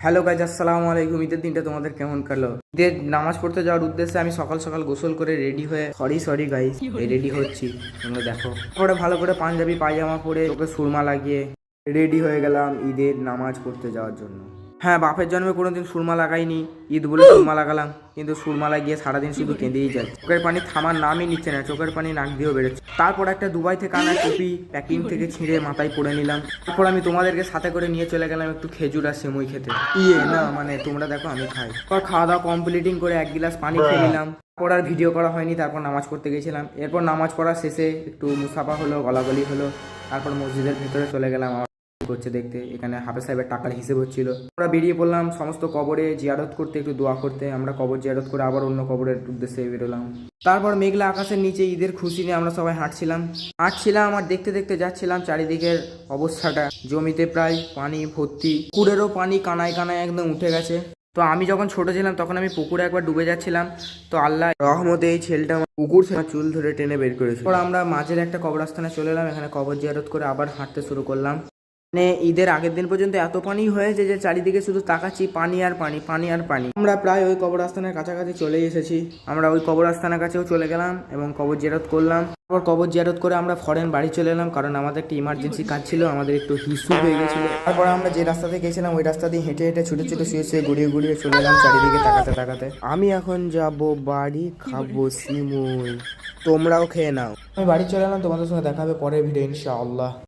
Hello guys, আসসালামু আলাইকুম। ঈদের দিনটা তোমাদের কেমন কাটলো? ঈদের নামাজ পড়তে যাওয়ার উদ্দেশ্যে আমি সকাল সকাল গোসল করে রেডি হয়ে সরি গাইজ রেডি হচ্ছি, তোমরা দেখো। পরে ভালো করে পাঞ্জাবি পায়জামা পরে ওকে সুরমা লাগিয়ে রেডি হয়ে গেলাম ঈদের নামাজ পড়তে যাওয়ার জন্য। হ্যাঁ, বাপের জন্মে কোনোদিন সুরমা লাগাইনি, ঈদ বলে সুরমা লাগালাম, কিন্তু সুরমা লাগিয়ে সারাদিন শুধু কেঁদেই যায়। চোখের পানি থামার নামই নিচ্ছে না, চোখের পানি নাক দিয়েও বেরোচ্ছে। তারপর একটা দুবাই থেকে আনা টুপি প্যাকিং থেকে ছিঁড়ে মাথায় পরে নিলাম। তারপর আমি তোমাদেরকে সাথে করে নিয়ে চলে গেলাম একটু খেজুর আর সেমুই খেতে। মানে তোমরা দেখো আমি খাই। তারপর খাওয়া দাওয়া কমপ্লিটিং করে এক গ্লাস পানি খেয়ে নিলাম। তারপর আর ভিডিও করা হয়নি, তারপর নামাজ পড়তে গেছিলাম। এরপর নামাজ পড়া শেষে একটু মুসাফা হলো, গলাগলি হলো। তারপর মসজিদের ভিতরে চলে গেলাম করছে দেখতে। এখানে হাফেজ সাহেবের টাকার হিসেব হচ্ছিল। আমরা বেরিয়ে পড়লাম সমস্ত কবরে জিয়ারত করতে, একটু দোয়া করতে। আমরা কবর জিয়ারত করে আবার অন্য কবরের উদ্দেশ্যে বেরোলাম। তারপর মেঘলা আকাশের নিচে ঈদের খুশি নিয়ে আমরা সবাই হাঁটছিলাম আর দেখতে দেখতে যাচ্ছিলাম চারিদিকের অবস্থাটা। জমিতে প্রায় পানি ভর্তি, পুকুরেরও পানি কানায় কানায় একদম উঠে গেছে। তো আমি যখন ছোট ছিলাম তখন আমি পুকুরে একবার ডুবে যাচ্ছিলাম, তো আল্লাহ রহমতে এই ছেলেটা পুকুর থেকে চুল ধরে টেনে বের করেছে। তারপর আমরা মাঝের একটা কবরস্থানে চলে এলাম, এখানে কবর জিয়ারত করে আবার হাঁটতে শুরু করলাম। মানে ঈদের আগের দিন পর্যন্ত এত পানি হয়েছে যে চারিদিকে শুধু তাকাচ্ছি পানি আর পানি, পানি আর পানি। আমরা প্রায় ওই কবরস্থানের কাছাকাছি চলে এসেছি। আমরা ওই কবরস্থানের কাছেও চলে গেলাম এবং কবর জিয়ারত করলাম। তারপর কবর জিয়ারত করে আমরা ফরেন বাড়ি চলে এলাম, কারণ আমাদের একটা ইমার্জেন্সি কাজ ছিল, আমাদের একটু হিসু হয়ে গেছিলো। তারপর আমরা যে রাস্তাতে গেছিলাম ওই রাস্তা দিয়ে হেঁটে হেঁটে ছুটে ছুটে শুয়ে শুয়ে ঘুরিয়ে ঘুরিয়ে চলে এলাম চারিদিকে তাকাতে তাকাতে। আমি এখন যাব বাড়ি, খাবো সিমুই, তোমরাও খেয়ে নাও। আমি বাড়ি চলে এলাম, তোমাদের সঙ্গে দেখা হবে পরের ভিডিও ইনশাআল্লাহ।